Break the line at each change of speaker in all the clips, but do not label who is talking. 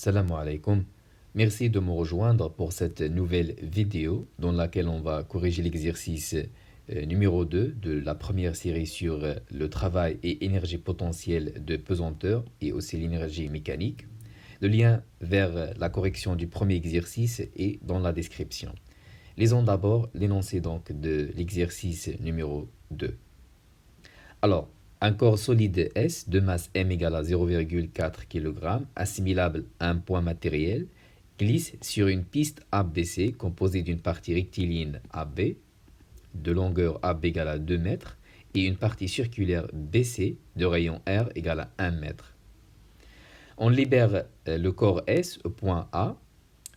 Salam alaikum. Merci de me rejoindre pour cette nouvelle vidéo dans laquelle on va corriger l'exercice numéro 2 de la première série sur le travail et énergie potentielle de pesanteur et aussi l'énergie mécanique. Le lien vers la correction du premier exercice est dans la description. Lisons d'abord l'énoncé donc de l'exercice numéro 2. Alors, un corps solide S de masse m égale à 0,4 kg, assimilable à un point matériel, glisse sur une piste ABC composée d'une partie rectiligne AB, de longueur AB égale à 2 mètres, et une partie circulaire BC de rayon R égale à 1 mètre. On libère le corps S au point A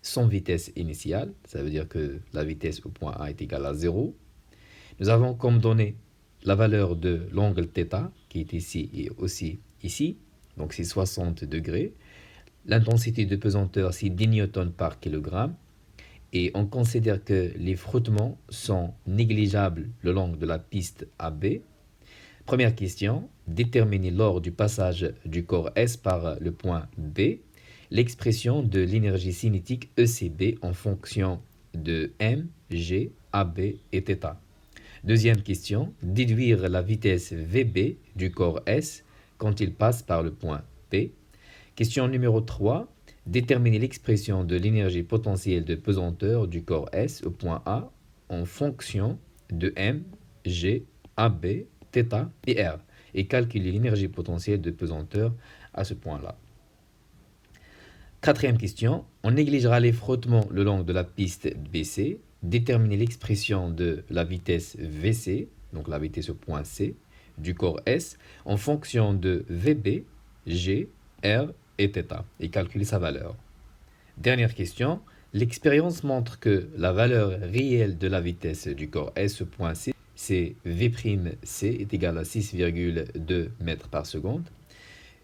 sans vitesse initiale, ça veut dire que la vitesse au point A est égale à 0. Nous avons comme donnée la valeur de l'angle θ, qui est ici et aussi ici, donc c'est 60 degrés. L'intensité de pesanteur, c'est 10 newtons par kilogramme. Et on considère que les frottements sont négligeables le long de la piste AB. Première question, déterminer lors du passage du corps S par le point B l'expression de l'énergie cinétique ECB en fonction de M, G, AB et θ. Deuxième question, déduire la vitesse VB du corps S quand il passe par le point P. Question numéro 3, déterminer l'expression de l'énergie potentielle de pesanteur du corps S au point A en fonction de M, G, AB, θ et R et calculer l'énergie potentielle de pesanteur à ce point-là. Quatrième question, on négligera les frottements le long de la piste BC. Déterminer l'expression de la vitesse VC, donc la vitesse au point C, du corps S, en fonction de VB, G, R et θ, et calculer sa valeur. Dernière question, l'expérience montre que la valeur réelle de la vitesse du corps S au point C, c'est V'C est égal à 6,2 mètres par seconde.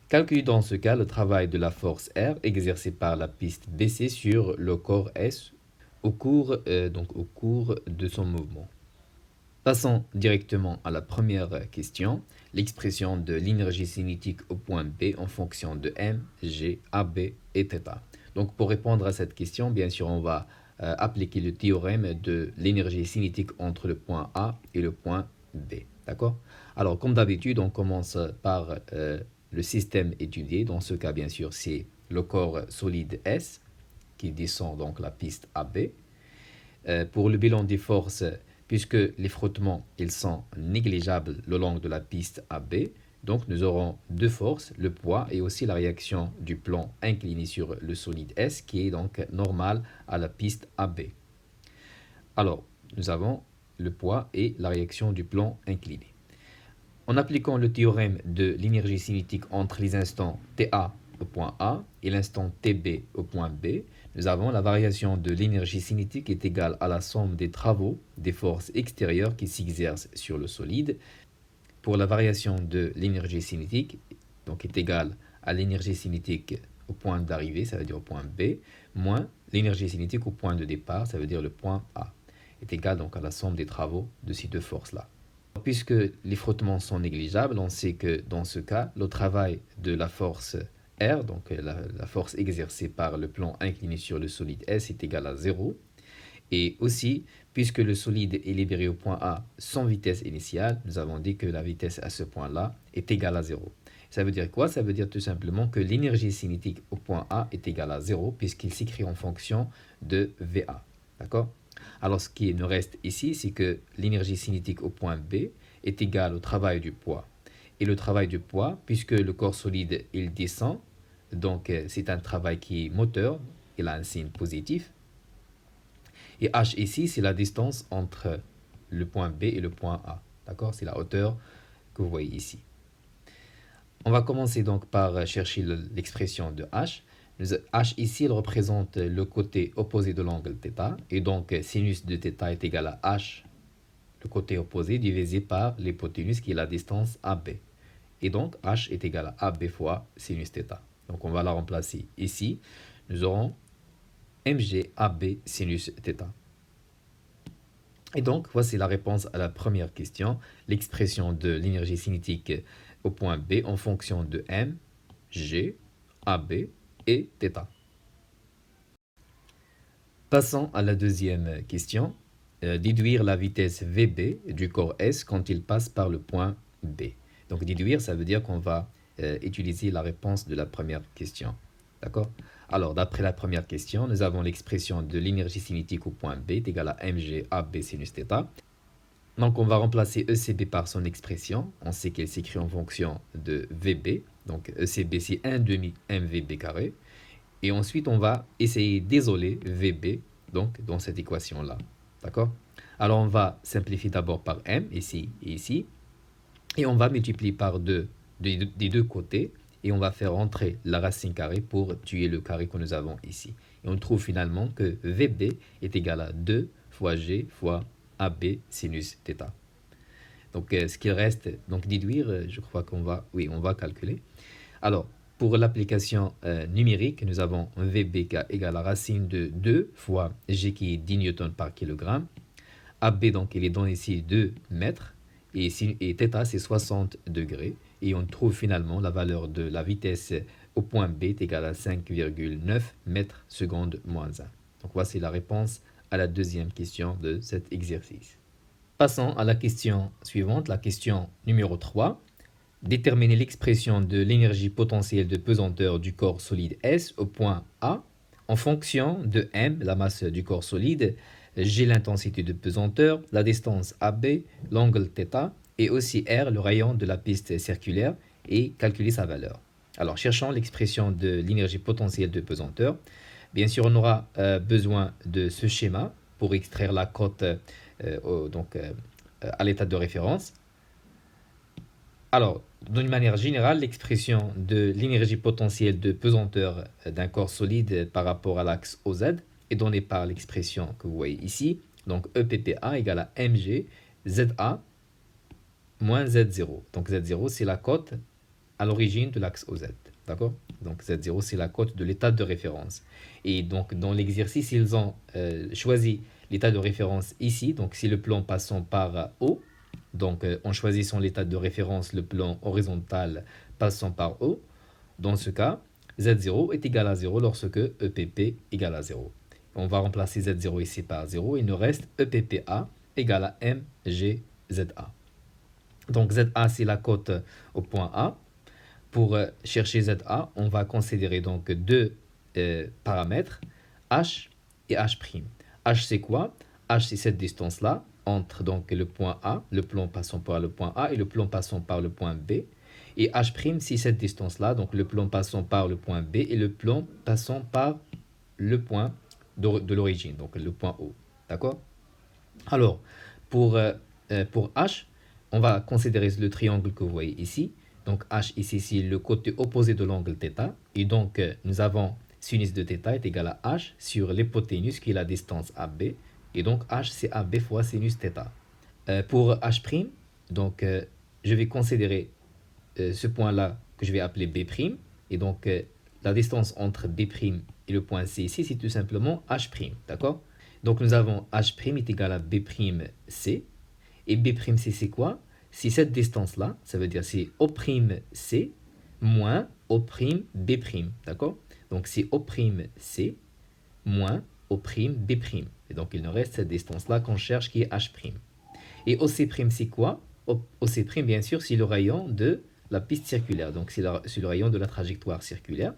Calculer dans ce cas le travail de la force R exercée par la piste BC sur le corps S au cours de son mouvement. Passons directement à la première question, l'expression de l'énergie cinétique au point B en fonction de M, G, AB et θ. Donc pour répondre à cette question, bien sûr, on va appliquer le théorème de l'énergie cinétique entre le point A et le point B. D'accord? Alors comme d'habitude, on commence par le système étudié. Dans ce cas, bien sûr, c'est le corps solide S qui descend donc la piste AB. Pour le bilan des forces, puisque les frottements ils sont négligeables le long de la piste AB, donc nous aurons deux forces, le poids et aussi la réaction du plan incliné sur le solide S qui est donc normal à la piste AB. Alors, nous avons le poids et la réaction du plan incliné. En appliquant le théorème de l'énergie cinétique entre les instants TA au point A et l'instant TB au point B, nous avons la variation de l'énergie cinétique est égale à la somme des travaux des forces extérieures qui s'exercent sur le solide. Pour la variation de l'énergie cinétique, donc est égale à l'énergie cinétique au point d'arrivée, ça veut dire au point B, moins l'énergie cinétique au point de départ, ça veut dire le point A, est égale donc à la somme des travaux de ces deux forces-là. Puisque les frottements sont négligeables, on sait que dans ce cas, le travail de la force R, donc la force exercée par le plan incliné sur le solide S, est égal à 0. Et aussi, puisque le solide est libéré au point A sans vitesse initiale, nous avons dit que la vitesse à ce point-là est égale à 0. Ça veut dire quoi? Ça veut dire tout simplement que l'énergie cinétique au point A est égale à 0 puisqu'il s'écrit en fonction de VA. D'accord? Alors, ce qui nous reste ici, c'est que l'énergie cinétique au point B est égale au travail du poids. Et le travail du poids, puisque le corps solide, il descend, donc c'est un travail qui est moteur, il a un signe positif. Et H ici, c'est la distance entre le point B et le point A. D'accord? C'est la hauteur que vous voyez ici. On va commencer donc par chercher l'expression de H. H ici, il représente le côté opposé de l'angle θ, et donc sinus de θ est égal à H, le côté opposé, divisé par l'hypoténuse qui est la distance AB. Et donc H est égal à AB fois sinus θ. Donc on va la remplacer ici. Nous aurons mg AB sinus θ. Et donc voici la réponse à la première question, l'expression de l'énergie cinétique au point B en fonction de M, G, AB et θ. Passons à la deuxième question. Déduire la vitesse VB du corps S quand il passe par le point B. Donc déduire, ça veut dire qu'on va utiliser la réponse de la première question. D'accord? Alors, d'après la première question, nous avons l'expression de l'énergie cinétique au point B est égale à mg AB sinus θ. Donc, on va remplacer ECB par son expression. On sait qu'elle s'écrit en fonction de VB. Donc, ECB, c'est 1 demi mVB carré. Et ensuite, on va essayer d'isoler VB donc, dans cette équation-là. D'accord? Alors, on va simplifier d'abord par m, ici et ici. Et on va multiplier par 2 des deux côtés. Et on va faire entrer la racine carrée pour tuer le carré que nous avons ici. Et on trouve finalement que VB est égal à 2 fois G fois AB sinus θ. Donc, ce qu'il reste, donc déduire, je crois qu'on va, oui, on va calculer. Alors, pour l'application numérique, nous avons VB égale à racine de 2 fois G qui est 10 newtons par kilogramme. AB, donc, il est donné ici 2 mètres. Et θ, c'est 60 degrés. Et on trouve finalement la valeur de la vitesse au point B est égale à 5,9 mètres seconde moins 1. Donc voici la réponse à la deuxième question de cet exercice. Passons à la question suivante, la question numéro 3. Déterminer l'expression de l'énergie potentielle de pesanteur du corps solide S au point A en fonction de M, la masse du corps solide, G, l'intensité de pesanteur, la distance AB, l'angle θ, et aussi R, le rayon de la piste circulaire, et calculer sa valeur. Alors, cherchons l'expression de l'énergie potentielle de pesanteur. Bien sûr, on aura besoin de ce schéma pour extraire la cote à l'état de référence. Alors, d'une manière générale, l'expression de l'énergie potentielle de pesanteur d'un corps solide par rapport à l'axe OZ est donnée par l'expression que vous voyez ici. Donc, EPPA égale à mg ZA moins Z0. Donc, Z0, c'est la cote à l'origine de l'axe OZ. D'accord? Donc, Z0, c'est la cote de l'état de référence. Et donc, dans l'exercice, ils ont choisi l'état de référence ici. Donc, c'est le plan passant par O. Donc, en choisissant l'état de référence, le plan horizontal passant par O. Dans ce cas, Z0 est égal à 0 lorsque EPP égale à 0. On va remplacer Z0 ici par 0. Il nous reste EPPA égale à mgZA. Donc, ZA, c'est la cote au point A. Pour chercher ZA, on va considérer donc deux paramètres, H et H'. H, c'est quoi? H, c'est cette distance-là entre donc le point A, le plan passant par le point A et le plan passant par le point B. Et H', c'est cette distance-là, donc le plan passant par le point B et le plan passant par le point de l'origine, donc le point O. D'accord? Alors, pour H, on va considérer le triangle que vous voyez ici. Donc H ici, c'est le côté opposé de l'angle θ. Et donc, nous avons sinus de θ est égal à H sur l'hypoténuse qui est la distance AB. Et donc, H, c'est AB fois sinus θ. Pour H', donc, je vais considérer ce point-là que je vais appeler B'. Et donc, la distance entre B' et le point C ici, c'est tout simplement H'. D'accord? Donc, nous avons H' est égal à B'C. Et B'C, c'est quoi? C'est cette distance-là. Ça veut dire c'est O'C moins O'B'. D'accord? Donc, c'est O'C moins O'B'. Et donc, il nous reste cette distance-là qu'on cherche qui est H'. Et OC', c'est quoi? OC', bien sûr, c'est le rayon de la piste circulaire. Donc, c'est le rayon de la trajectoire circulaire.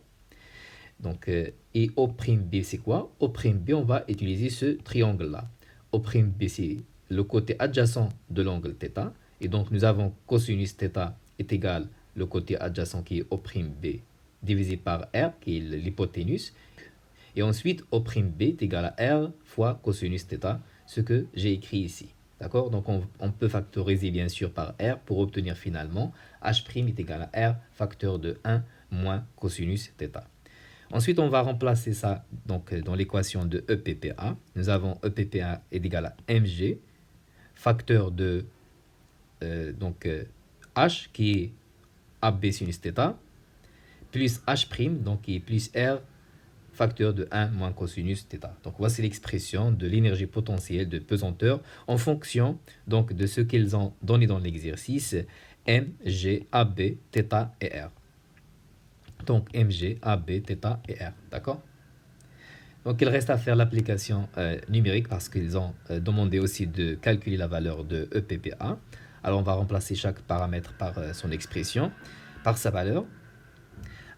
Donc, et O'B, c'est quoi? O'B, on va utiliser ce triangle-là. O'B, c'est le côté adjacent de l'angle θ. Et donc, nous avons cosinus θ est égal le côté adjacent qui est O'B divisé par R, qui est l'hypoténuse. Et ensuite, O'B est égal à R fois cosinus θ, ce que j'ai écrit ici. D'accord? Donc, on peut factoriser bien sûr par R pour obtenir finalement H' est égal à R facteur de 1 moins cosinus θ. Ensuite, on va remplacer ça donc, dans l'équation de EPPA. Nous avons EPPA est égal à mg facteur de H qui est AB sinus θ plus H' donc qui est plus R facteur de 1 moins cosinus θ. Donc voici l'expression de l'énergie potentielle de pesanteur en fonction donc de ce qu'ils ont donné dans l'exercice M, G, AB, θ et R. Donc Mg, AB, θ et R. D'accord? Donc il reste à faire l'application numérique parce qu'ils ont demandé aussi de calculer la valeur de EPPA. Alors on va remplacer chaque paramètre par son expression, par sa valeur.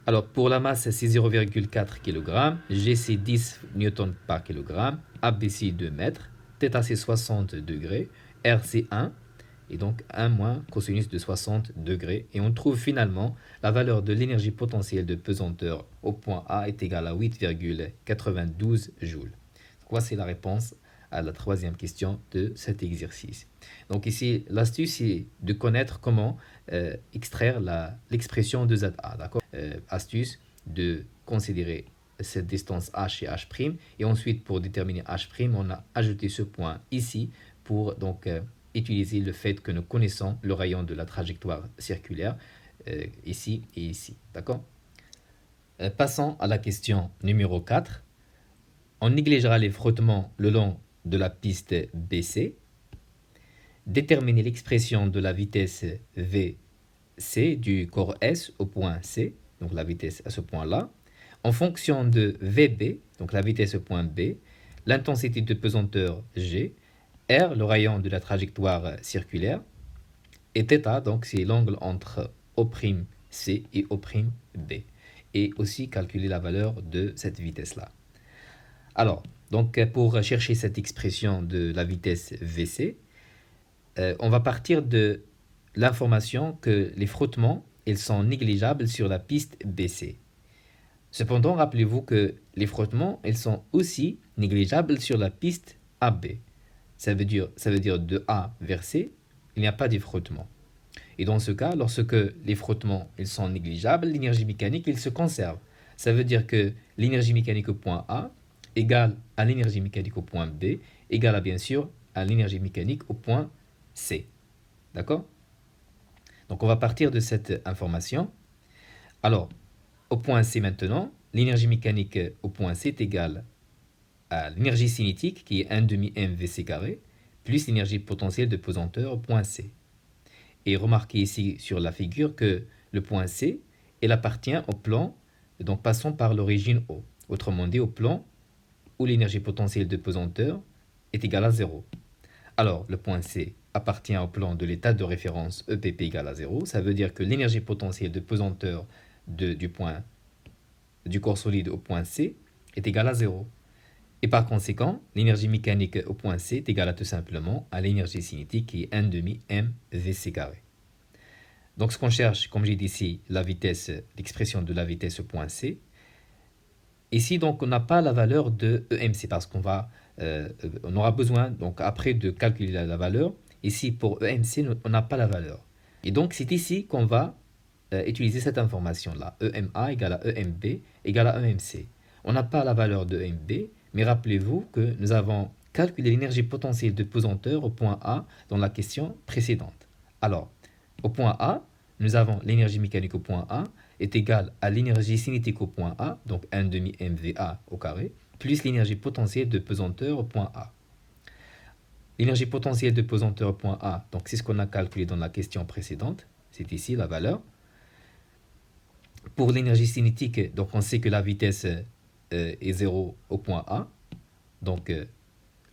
Alors pour la masse c'est 0,4 kg, G c'est 10 newtons par kg, AB c'est 2 mètres, θ c'est 60 degrés, R c'est 1, et donc 1 moins cosinus de 60 degrés. Et on trouve finalement la valeur de l'énergie potentielle de pesanteur au point A est égale à 8,92 joules. Voici la réponse à la troisième question de cet exercice. Donc ici, l'astuce est de connaître comment extraire l'expression de ZA. D'accord, astuce de considérer cette distance H et H'. Et ensuite, pour déterminer H', on a ajouté ce point ici pour donc utiliser le fait que nous connaissons le rayon de la trajectoire circulaire ici et ici. D'accord. Passons à la question numéro 4. On négligera les frottements le long de la piste BC. Déterminer l'expression de la vitesse VC du corps S au point C, donc la vitesse à ce point-là, en fonction de VB, donc la vitesse au point B, l'intensité de pesanteur G, R, le rayon de la trajectoire circulaire, et θ, donc c'est l'angle entre O'C et O'B, et aussi calculer la valeur de cette vitesse-là. Alors, donc pour chercher cette expression de la vitesse VC, on va partir de l'information que les frottements ils sont négligeables sur la piste BC. Cependant, rappelez-vous que les frottements ils sont aussi négligeables sur la piste AB. Ça veut dire de A vers C, il n'y a pas de frottement. Et dans ce cas, lorsque les frottements ils sont négligeables, l'énergie mécanique il se conserve. Ça veut dire que l'énergie mécanique au point A égale à l'énergie mécanique au point B, égale à bien sûr à l'énergie mécanique au point C. D'accord? Donc on va partir de cette information. Alors, au point C maintenant, l'énergie mécanique au point C est égale à l'énergie cinétique qui est 1 demi mvc carré, plus l'énergie potentielle de pesanteur au point C. Et remarquez ici sur la figure que le point C, il appartient au plan, donc passons par l'origine O. Autrement dit, au plan où l'énergie potentielle de pesanteur est égale à 0. Alors, le point C appartient au plan de l'état de référence EPP égale à 0. Ça veut dire que l'énergie potentielle de pesanteur du corps solide au point C est égale à 0. Et par conséquent, l'énergie mécanique au point C est égale à tout simplement à l'énergie cinétique qui est 1 demi mvc carré. Donc ce qu'on cherche, comme j'ai dit ici, la vitesse, l'expression de la vitesse au point C. Ici, donc, on n'a pas la valeur de EMC parce qu'on aura besoin, donc après de calculer la valeur. Ici, pour EMC, on n'a pas la valeur. Et donc, c'est ici qu'on va utiliser cette information-là. EMA égale à EMB égale à EMC. On n'a pas la valeur de EMB, mais rappelez-vous que nous avons calculé l'énergie potentielle de pesanteur au point A dans la question précédente. Alors, au point A, nous avons l'énergie mécanique au point A est égale à l'énergie cinétique au point A, donc 1 demi mVA au carré, plus l'énergie potentielle de pesanteur au point A. L'énergie potentielle de pesanteur au point A, donc c'est ce qu'on a calculé dans la question précédente, c'est ici la valeur. Pour l'énergie cinétique, donc on sait que la vitesse est 0 au point A, donc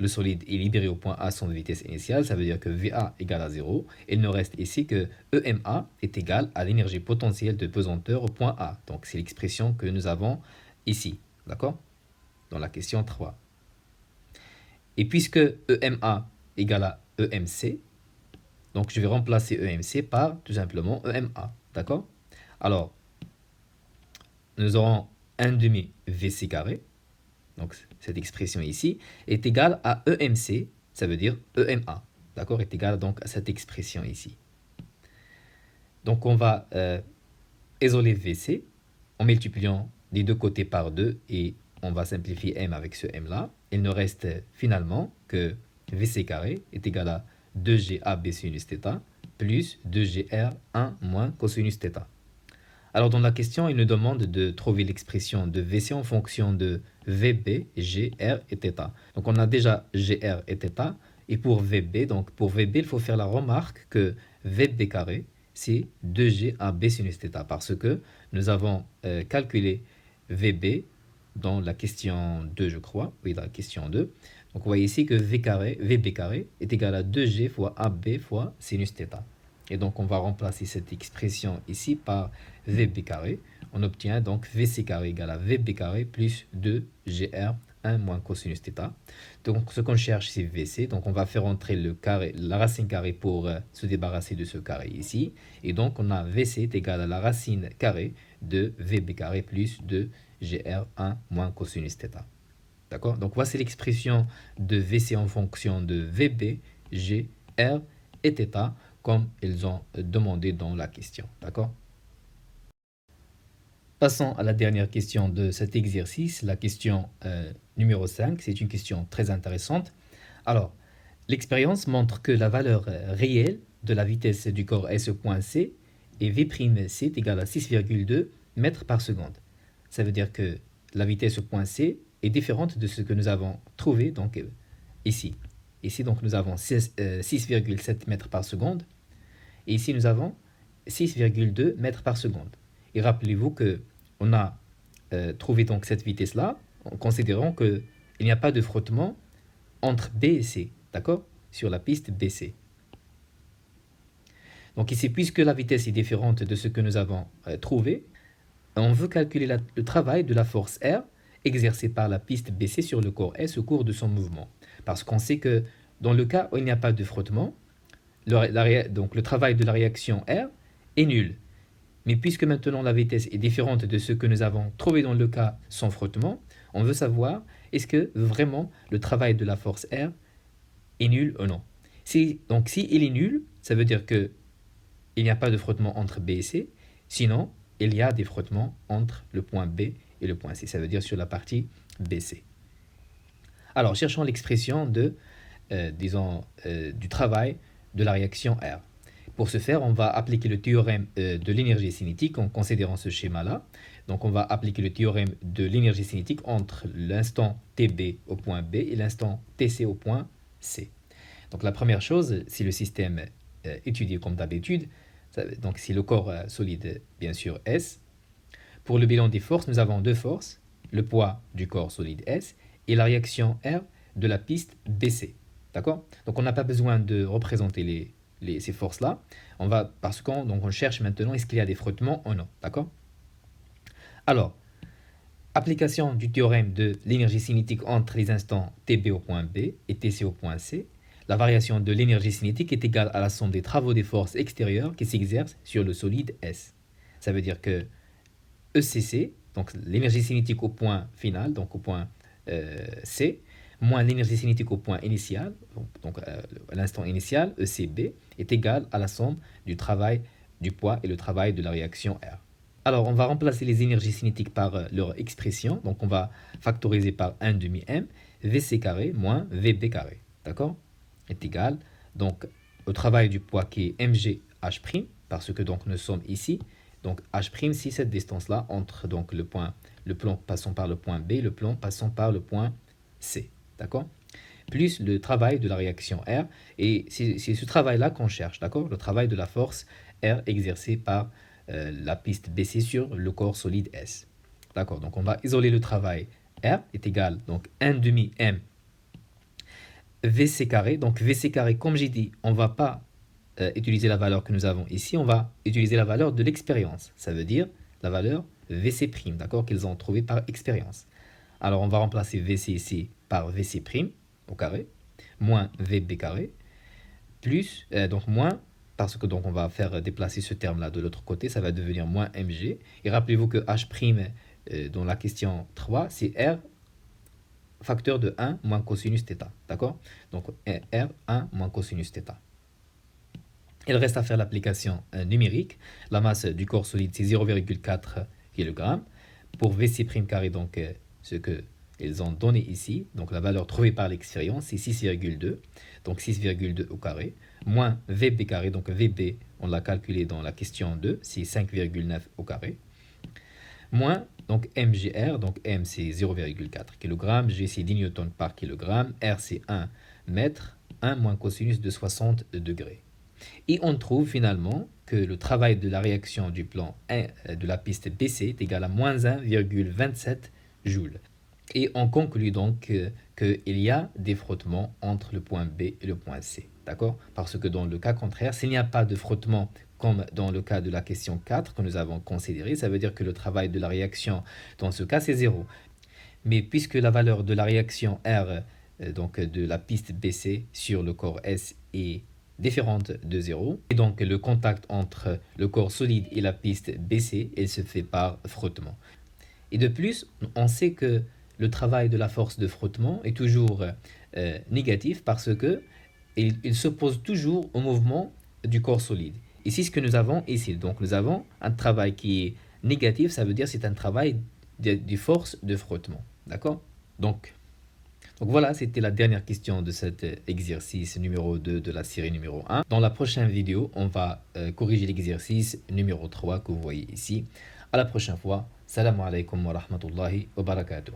le solide est libéré au point A à son vitesse initiale, ça veut dire que VA égale à 0. Il nous reste ici que EMA est égal à l'énergie potentielle de pesanteur au point A. Donc c'est l'expression que nous avons ici, d'accord? Dans la question 3. Et puisque EMA égale à EMC, donc je vais remplacer EMC par tout simplement EMA, d'accord? Alors, nous aurons 1 demi VC carré. Donc cette expression ici est égale à EMC, ça veut dire EMA, d'accord, est égale donc à cette expression ici. Donc on va isoler VC en multipliant les deux côtés par 2 et on va simplifier M avec ce M là. Il ne reste finalement que VC carré est égal à 2GAB sinus θ plus 2GR1 moins cosinus θ. Alors dans la question, il nous demande de trouver l'expression de VC en fonction de VB, GR et θ. Donc on a déjà GR et θ. Et pour VB, donc pour VB, il faut faire la remarque que VB carré, c'est 2G AB sinus θ. Parce que nous avons calculé VB dans la question 2, je crois. Oui, dans la question 2. Donc, vous voyez ici que V carré, VB carré est égal à 2G fois AB fois sinus θ. Et donc, on va remplacer cette expression ici par VB carré. On obtient donc VC carré égale à VB carré plus 2GR 1 moins cosinus θ. Donc, ce qu'on cherche, c'est VC. Donc, on va faire entrer le carré, la racine carrée pour se débarrasser de ce carré ici. Et donc, on a VC est égal à la racine carrée de VB carré plus 2GR1 moins cosinus θ. D'accord? Donc, voici l'expression de VC en fonction de VB, G, R et θ, comme ils ont demandé dans la question. D'accord? Passons à la dernière question de cet exercice, la question numéro 5. C'est une question très intéressante. Alors, l'expérience montre que la valeur réelle de la vitesse du corps S au point C est V'C est égale à 6,2 mètres par seconde. Ça veut dire que la vitesse au point C est différente de ce que nous avons trouvé donc, ici. Ici, donc, nous avons 6,7 mètres par seconde. Et ici, nous avons 6,2 mètres par seconde. Et rappelez-vous qu'on a trouvé donc cette vitesse-là en considérant qu'il n'y a pas de frottement entre B et C, d'accord? Sur la piste BC. Donc ici, puisque la vitesse est différente de ce que nous avons trouvé, on veut calculer le travail de la force R exercée par la piste BC sur le corps S au cours de son mouvement. Parce qu'on sait que dans le cas où il n'y a pas de frottement, donc le travail de la réaction R est nul. Mais puisque maintenant la vitesse est différente de ce que nous avons trouvé dans le cas sans frottement, on veut savoir est-ce que vraiment le travail de la force R est nul ou non. Donc si il est nul, ça veut dire qu'il n'y a pas de frottement entre B et C. Sinon, il y a des frottements entre le point B et le point C. Ça veut dire sur la partie BC. Alors, cherchons l'expression du travail de la réaction R. Pour ce faire, on va appliquer le théorème de l'énergie cinétique en considérant ce schéma-là. Donc, on va appliquer le théorème de l'énergie cinétique entre l'instant TB au point B et l'instant TC au point C. Donc, la première chose, si le système étudié comme d'habitude, donc si le corps solide, bien sûr, S, pour le bilan des forces, nous avons deux forces, le poids du corps solide S et la réaction R de la piste BC. D'accord? Donc, on n'a pas besoin de représenter ces forces-là, parce qu'on cherche maintenant est-ce qu'il y a des frottements ou non, d'accord? Alors, application du théorème de l'énergie cinétique entre les instants TB au point B et TC au point C, la variation de l'énergie cinétique est égale à la somme des travaux des forces extérieures qui s'exercent sur le solide S. Ça veut dire que ECC, donc l'énergie cinétique au point final, donc au point C, moins l'énergie cinétique au point initial, donc à l'instant initial, ECB, est égal à la somme du travail du poids et le travail de la réaction R. Alors, on va remplacer les énergies cinétiques par leur expression. Donc, on va factoriser par 1 demi m, Vc carré moins Vb carré. D'accord? Est égal donc au travail du poids qui est mgh', parce que donc nous sommes ici. Donc, h', c'est cette distance-là entre donc, le plan passant par le point B et le plan passant par le point C. D'accord? Plus le travail de la réaction R. Et c'est ce travail-là qu'on cherche. D'accord? Le travail de la force R exercée par la piste BC sur le corps solide S. D'accord? Donc, on va isoler le travail. R est égal donc 1 demi m Vc carré. Donc, Vc carré, comme j'ai dit, on ne va pas utiliser la valeur que nous avons ici. On va utiliser la valeur de l'expérience. Ça veut dire la valeur Vc', d'accord? Qu'ils ont trouvé par expérience. Alors, on va remplacer Vc ici par Vc' au carré, moins Vb carré, plus, donc moins, parce que donc on va faire déplacer ce terme-là de l'autre côté, ça va devenir moins mg. Et rappelez-vous que h' dans la question 3, c'est r facteur de 1 moins cosinus θ, d'accord? Donc r 1 moins cosinus θ. Il reste à faire l'application numérique. La masse du corps solide, c'est 0,4 kg. Pour Vc' carré, donc ce qu'ils ont donné ici, donc la valeur trouvée par l'expérience, c'est 6,2, donc 6,2 au carré, moins Vb carré, donc Vb, on l'a calculé dans la question 2, c'est 5,9 au carré, moins donc mgr, donc m c'est 0,4 kg, g c'est 10 newtons par kilogramme, r c'est 1 mètre, 1 moins cosinus de 60 degrés. Et on trouve finalement que le travail de la réaction du plan 1 de la piste BC est égal à moins 1,27 joules. Et on conclut donc qu'il y a des frottements entre le point B et le point C. D'accord? Parce que dans le cas contraire, s'il n'y a pas de frottement comme dans le cas de la question 4 que nous avons considéré, ça veut dire que le travail de la réaction dans ce cas c'est 0. Mais puisque la valeur de la réaction R, donc de la piste BC sur le corps S est différente de 0, et donc le contact entre le corps solide et la piste BC, elle se fait par frottement. Et de plus, on sait que le travail de la force de frottement est toujours négatif parce que il s'oppose toujours au mouvement du corps solide. Ici, ce que nous avons ici, donc nous avons un travail qui est négatif, ça veut dire que c'est un travail de force de frottement. D'accord? Donc voilà, c'était la dernière question de cet exercice numéro 2 de la série numéro 1. Dans la prochaine vidéo, on va corriger l'exercice numéro 3 que vous voyez ici. À la prochaine fois. Salam alaikum wa rahmatullahi wa barakatuh.